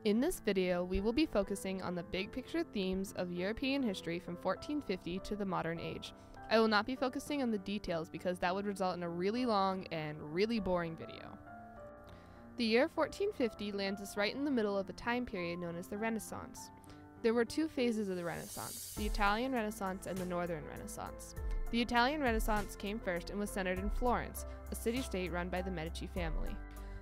In this video, we will be focusing on the big picture themes of European history from 1450 to the modern age. I will not be focusing on the details because that would result in a really long and really boring video. The year 1450 lands us right in the middle of the time period known as the Renaissance. There were two phases of the Renaissance, the Italian Renaissance and the Northern Renaissance. The Italian Renaissance came first and was centered in Florence, a city-state run by the Medici family.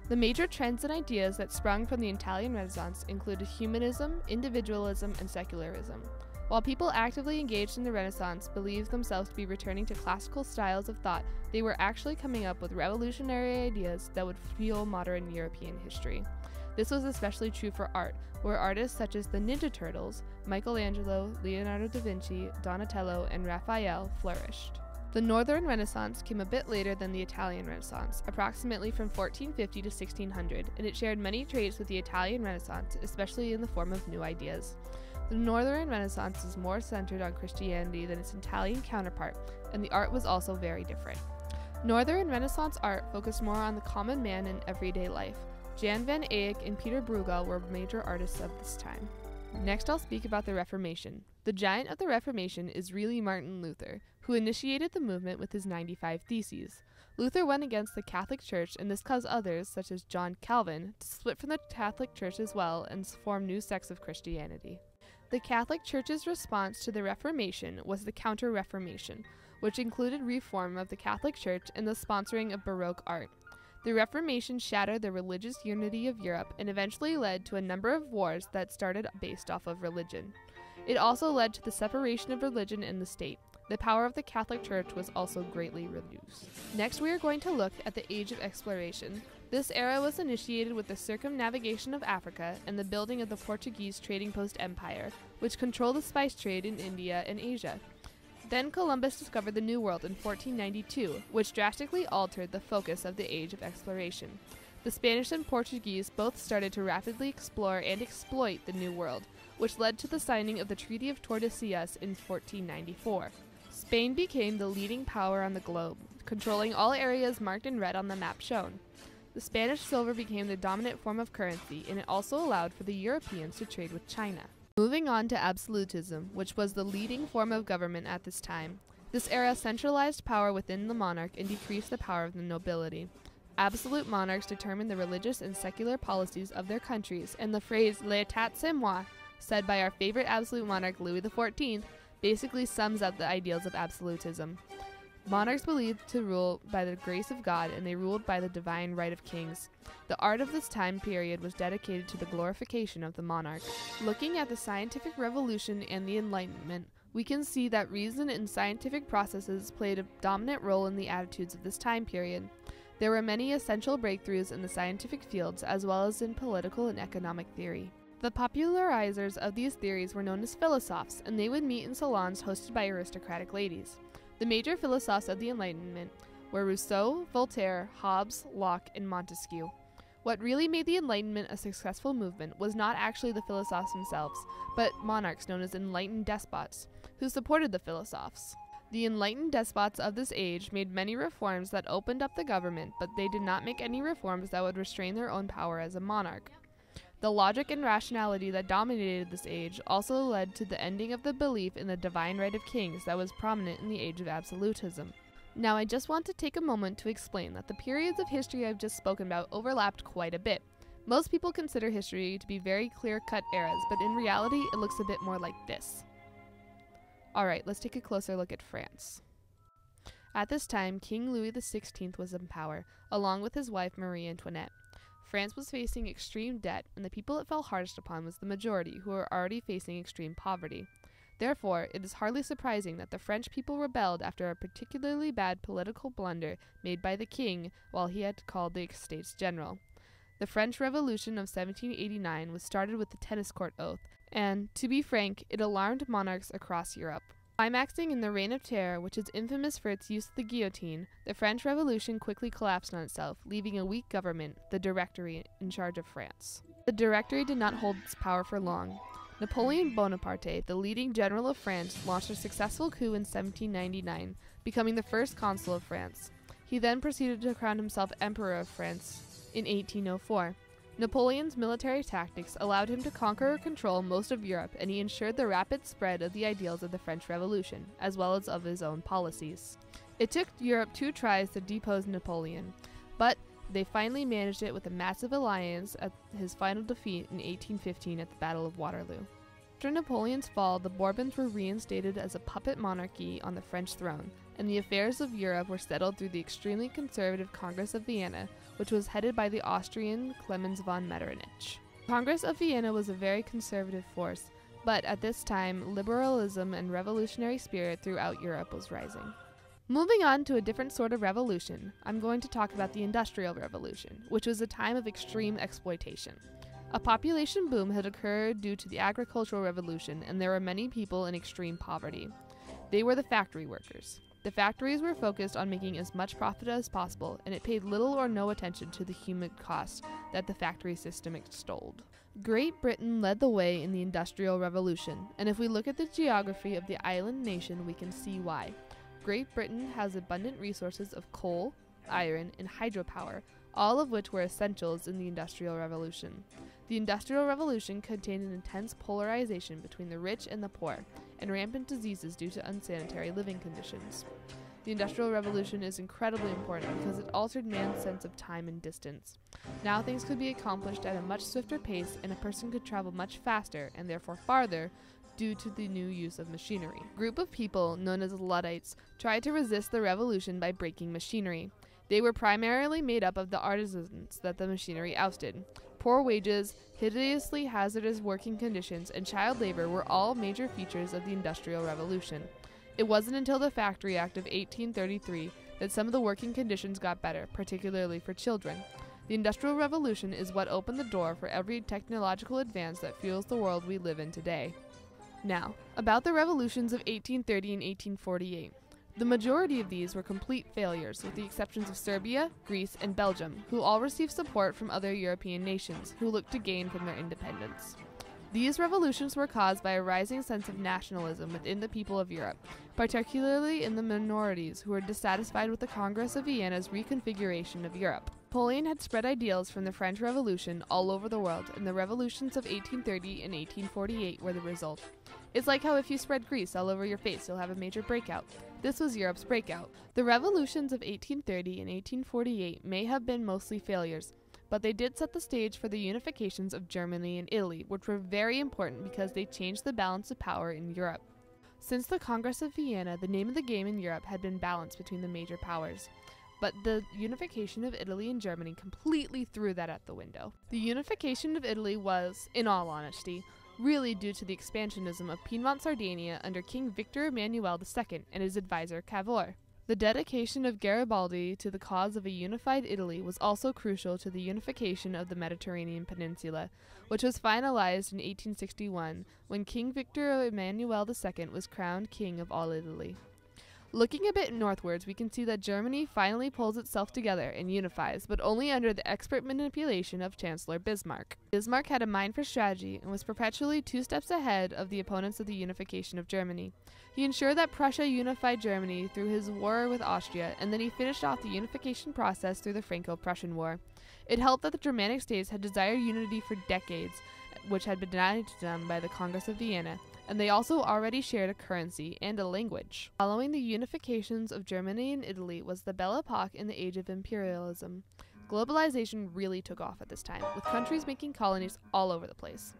The major trends and ideas that sprung from the Italian Renaissance included humanism, individualism, and secularism. While people actively engaged in the Renaissance believed themselves to be returning to classical styles of thought, they were actually coming up with revolutionary ideas that would fuel modern European history. This was especially true for art, where artists such as the Ninja Turtles, Michelangelo, Leonardo da Vinci, Donatello, and Raphael flourished. The Northern Renaissance came a bit later than the Italian Renaissance, approximately from 1450 to 1600, and it shared many traits with the Italian Renaissance, especially in the form of new ideas. The Northern Renaissance is more centered on Christianity than its Italian counterpart, and the art was also very different. Northern Renaissance art focused more on the common man in everyday life. Jan van Eyck and Peter Bruegel were major artists of this time. Next, I'll speak about the Reformation. The giant of the Reformation is really Martin Luther, who initiated the movement with his 95 Theses. Luther went against the Catholic Church, and this caused others, such as John Calvin, to split from the Catholic Church as well and form new sects of Christianity. The Catholic Church's response to the Reformation was the Counter-Reformation, which included reform of the Catholic Church and the sponsoring of Baroque art. The Reformation shattered the religious unity of Europe and eventually led to a number of wars that started based off of religion. It also led to the separation of religion and the state. The power of the Catholic Church was also greatly reduced. Next, we are going to look at the Age of Exploration. This era was initiated with the circumnavigation of Africa and the building of the Portuguese trading post empire, which controlled the spice trade in India and Asia. Then Columbus discovered the New World in 1492, which drastically altered the focus of the Age of Exploration. The Spanish and Portuguese both started to rapidly explore and exploit the New World, which led to the signing of the Treaty of Tordesillas in 1494. Spain became the leading power on the globe, controlling all areas marked in red on the map shown. The Spanish silver became the dominant form of currency, and it also allowed for the Europeans to trade with China. Moving on to absolutism, which was the leading form of government at this time. This era centralized power within the monarch and decreased the power of the nobility. Absolute monarchs determined the religious and secular policies of their countries, and the phrase "L'état c'est moi," said by our favorite absolute monarch Louis XIV, basically sums up the ideals of absolutism. Monarchs believed to rule by the grace of God, and they ruled by the divine right of kings. The art of this time period was dedicated to the glorification of the monarch. Looking at the scientific revolution and the Enlightenment, we can see that reason and scientific processes played a dominant role in the attitudes of this time period. There were many essential breakthroughs in the scientific fields as well as in political and economic theory. The popularizers of these theories were known as philosophers, and they would meet in salons hosted by aristocratic ladies. The major philosophers of the Enlightenment were Rousseau, Voltaire, Hobbes, Locke, and Montesquieu. What really made the Enlightenment a successful movement was not actually the philosophers themselves, but monarchs known as enlightened despots, who supported the philosophers. The enlightened despots of this age made many reforms that opened up the government, but they did not make any reforms that would restrain their own power as a monarch. The logic and rationality that dominated this age also led to the ending of the belief in the divine right of kings that was prominent in the Age of Absolutism. Now, I just want to take a moment to explain that the periods of history I've just spoken about overlapped quite a bit. Most people consider history to be very clear-cut eras, but in reality, it looks a bit more like this. Alright, let's take a closer look at France. At this time, King Louis XVI was in power, along with his wife Marie Antoinette. France was facing extreme debt, and the people it fell hardest upon was the majority, who were already facing extreme poverty. Therefore, it is hardly surprising that the French people rebelled after a particularly bad political blunder made by the king while he had called the States General. The French Revolution of 1789 was started with the tennis court oath, and, to be frank, it alarmed monarchs across Europe. Climaxing in the Reign of Terror, which is infamous for its use of the guillotine, the French Revolution quickly collapsed on itself, leaving a weak government, the Directory, in charge of France. The Directory did not hold its power for long. Napoleon Bonaparte, the leading general of France, launched a successful coup in 1799, becoming the first consul of France. He then proceeded to crown himself Emperor of France in 1804. Napoleon's military tactics allowed him to conquer or control most of Europe, and he ensured the rapid spread of the ideals of the French Revolution, as well as of his own policies. It took Europe 2 tries to depose Napoleon, but they finally managed it with a massive alliance at his final defeat in 1815 at the Battle of Waterloo. After Napoleon's fall, the Bourbons were reinstated as a puppet monarchy on the French throne, and the affairs of Europe were settled through the extremely conservative Congress of Vienna, which was headed by the Austrian Clemens von Metternich. The Congress of Vienna was a very conservative force, but at this time, liberalism and revolutionary spirit throughout Europe was rising. Moving on to a different sort of revolution, I'm going to talk about the Industrial Revolution, which was a time of extreme exploitation. A population boom had occurred due to the agricultural revolution, and there were many people in extreme poverty. They were the factory workers. The factories were focused on making as much profit as possible, and it paid little or no attention to the human cost that the factory system extolled. Great Britain led the way in the Industrial Revolution, and if we look at the geography of the island nation, we can see why. Great Britain has abundant resources of coal, iron, and hydropower, all of which were essentials in the Industrial Revolution. The Industrial Revolution contained an intense polarization between the rich and the poor, and rampant diseases due to unsanitary living conditions. The Industrial Revolution is incredibly important because it altered man's sense of time and distance. Now things could be accomplished at a much swifter pace, and a person could travel much faster, and therefore farther, due to the new use of machinery. A group of people, known as Luddites, tried to resist the revolution by breaking machinery. They were primarily made up of the artisans that the machinery ousted. Poor wages, hideously hazardous working conditions, and child labor were all major features of the Industrial Revolution. It wasn't until the Factory Act of 1833 that some of the working conditions got better, particularly for children. The Industrial Revolution is what opened the door for every technological advance that fuels the world we live in today. Now, about the revolutions of 1830 and 1848. The majority of these were complete failures, with the exceptions of Serbia, Greece, and Belgium, who all received support from other European nations, who looked to gain from their independence. These revolutions were caused by a rising sense of nationalism within the people of Europe, particularly in the minorities who were dissatisfied with the Congress of Vienna's reconfiguration of Europe. Napoleon had spread ideals from the French Revolution all over the world, and the revolutions of 1830 and 1848 were the result. It's like how if you spread grease all over your face, you'll have a major breakout. This was Europe's breakout. The revolutions of 1830 and 1848 may have been mostly failures, but they did set the stage for the unifications of Germany and Italy, which were very important because they changed the balance of power in Europe. Since the Congress of Vienna, the name of the game in Europe had been balance between the major powers. But the unification of Italy and Germany completely threw that out the window. The unification of Italy was, in all honesty, really due to the expansionism of Piedmont Sardinia under King Victor Emmanuel II and his advisor Cavour. The dedication of Garibaldi to the cause of a unified Italy was also crucial to the unification of the Mediterranean Peninsula, which was finalized in 1861 when King Victor Emmanuel II was crowned King of all Italy. Looking a bit northwards, we can see that Germany finally pulls itself together and unifies, but only under the expert manipulation of Chancellor Bismarck. Bismarck had a mind for strategy and was perpetually 2 steps ahead of the opponents of the unification of Germany. He ensured that Prussia unified Germany through his war with Austria, and then he finished off the unification process through the Franco-Prussian War. It helped that the Germanic states had desired unity for decades, which had been denied to them by the Congress of Vienna, and they also already shared a currency and a language. Following the unifications of Germany and Italy was the Belle Epoque in the age of imperialism. Globalization really took off at this time, with countries making colonies all over the place.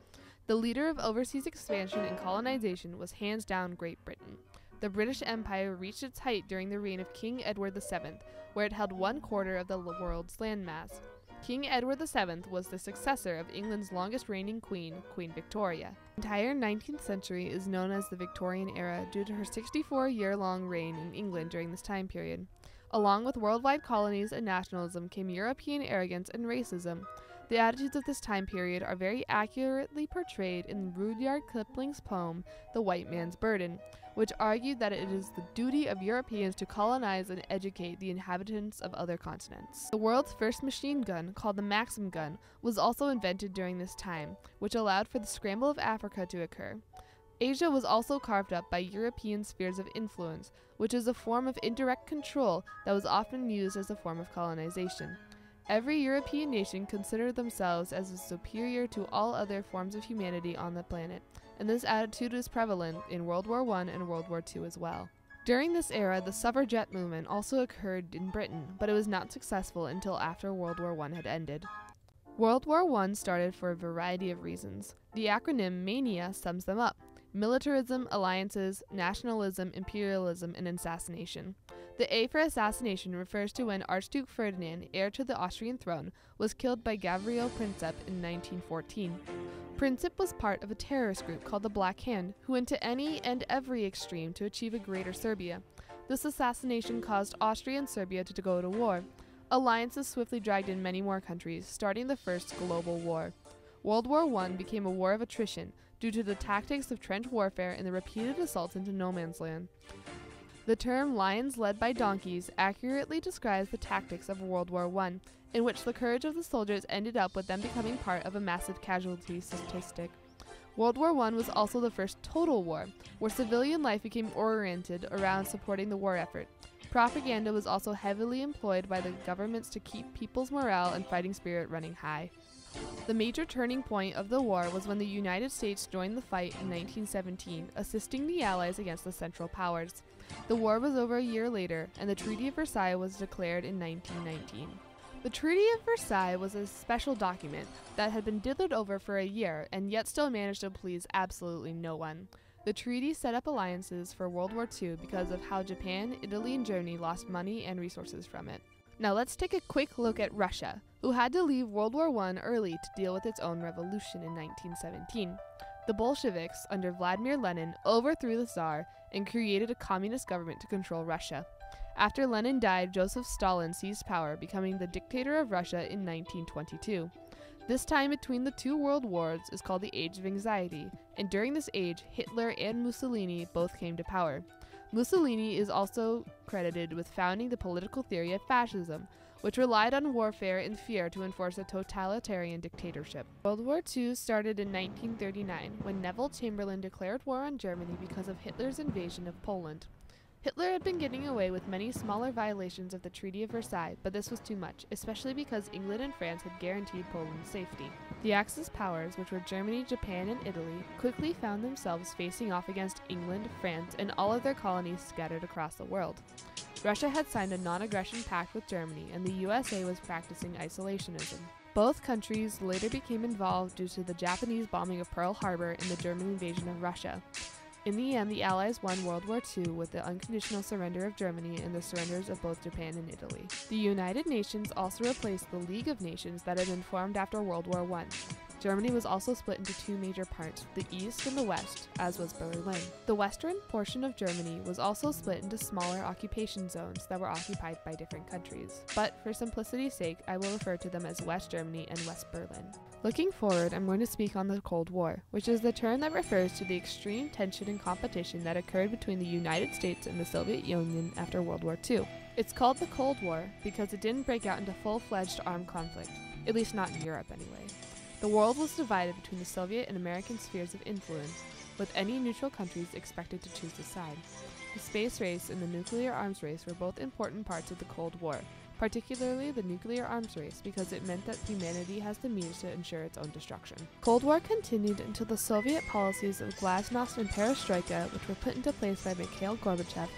The leader of overseas expansion and colonization was hands down Great Britain. The British Empire reached its height during the reign of King Edward VII, where it held 1/4 of the world's landmass. King Edward VII was the successor of England's longest reigning queen, Queen Victoria. The entire 19th century is known as the Victorian era due to her 64-year-long reign in England during this time period. Along with worldwide colonies and nationalism came European arrogance and racism. The attitudes of this time period are very accurately portrayed in Rudyard Kipling's poem, The White Man's Burden, which argued that it is the duty of Europeans to colonize and educate the inhabitants of other continents. The world's first machine gun, called the Maxim gun, was also invented during this time, which allowed for the scramble of Africa to occur. Asia was also carved up by European spheres of influence, which is a form of indirect control that was often used as a form of colonization. Every European nation considered themselves as superior to all other forms of humanity on the planet, and this attitude is prevalent in World War I and World War II as well. During this era, the suffragette movement also occurred in Britain, but it was not successful until after World War I had ended. World War I started for a variety of reasons. The acronym MANIA sums them up: militarism, alliances, nationalism, imperialism, and assassination. The A for assassination refers to when Archduke Ferdinand, heir to the Austrian throne, was killed by Gavrilo Princip in 1914. Princip was part of a terrorist group called the Black Hand, who went to any and every extreme to achieve a greater Serbia. This assassination caused Austria and Serbia to go to war. Alliances swiftly dragged in many more countries, starting the First Global War. World War I became a war of attrition due to the tactics of trench warfare and the repeated assaults into no man's land. The term lions led by donkeys accurately describes the tactics of World War I, in which the courage of the soldiers ended up with them becoming part of a massive casualty statistic. World War I was also the first total war, where civilian life became oriented around supporting the war effort. Propaganda was also heavily employed by the governments to keep people's morale and fighting spirit running high. The major turning point of the war was when the United States joined the fight in 1917, assisting the Allies against the Central Powers. The war was over a year later, and the Treaty of Versailles was declared in 1919. The Treaty of Versailles was a special document that had been dithered over for a year and yet still managed to please absolutely no one. The treaty set up alliances for World War II because of how Japan, Italy, and Germany lost money and resources from it. Now let's take a quick look at Russia, who had to leave World War I early to deal with its own revolution in 1917. The Bolsheviks, under Vladimir Lenin, overthrew the Tsar and created a communist government to control Russia. After Lenin died, Joseph Stalin seized power, becoming the dictator of Russia in 1922. This time between the two world wars is called the Age of Anxiety, and during this age, Hitler and Mussolini both came to power. Mussolini is also credited with founding the political theory of fascism, which relied on warfare and fear to enforce a totalitarian dictatorship. World War II started in 1939, when Neville Chamberlain declared war on Germany because of Hitler's invasion of Poland. Hitler had been getting away with many smaller violations of the Treaty of Versailles, but this was too much, especially because England and France had guaranteed Poland's safety. The Axis powers, which were Germany, Japan, and Italy, quickly found themselves facing off against England, France, and all of their colonies scattered across the world. Russia had signed a non-aggression pact with Germany, and the USA was practicing isolationism. Both countries later became involved due to the Japanese bombing of Pearl Harbor and the German invasion of Russia. In the end, the Allies won World War II with the unconditional surrender of Germany and the surrenders of both Japan and Italy. The United Nations also replaced the League of Nations that had been formed after World War I. Germany was also split into two major parts, the East and the West, as was Berlin. The western portion of Germany was also split into smaller occupation zones that were occupied by different countries, but for simplicity's sake, I will refer to them as West Germany and West Berlin. Looking forward, I'm going to speak on the Cold War, which is the term that refers to the extreme tension and competition that occurred between the United States and the Soviet Union after World War II. It's called the Cold War because it didn't break out into full-fledged armed conflict, at least not in Europe anyway. The world was divided between the Soviet and American spheres of influence, with any neutral countries expected to choose a side. The space race and the nuclear arms race were both important parts of the Cold War, particularly the nuclear arms race because it meant that humanity has the means to ensure its own destruction. Cold War continued until the Soviet policies of glasnost and perestroika, which were put into place by Mikhail Gorbachev,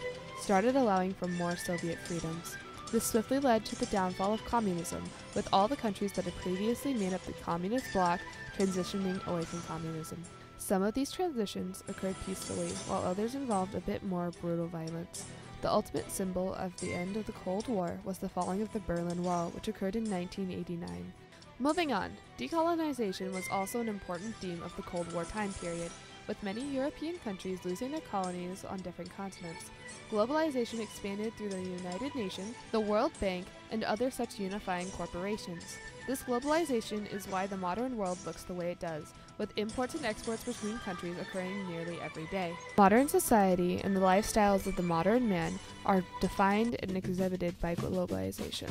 started allowing for more Soviet freedoms. This swiftly led to the downfall of communism, with all the countries that had previously made up the communist bloc transitioning away from communism. Some of these transitions occurred peacefully, while others involved a bit more brutal violence. The ultimate symbol of the end of the Cold War was the falling of the Berlin Wall, which occurred in 1989. Moving on, decolonization was also an important theme of the Cold War time period, with many European countries losing their colonies on different continents. Globalization expanded through the United Nations, the World Bank, and other such unifying corporations. This globalization is why the modern world looks the way it does, with imports and exports between countries occurring nearly every day. Modern society and the lifestyles of the modern man are defined and exhibited by globalization.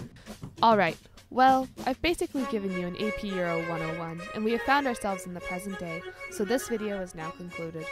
Alright, well, I've basically given you an AP Euro 101, and we have found ourselves in the present day, so this video is now concluded.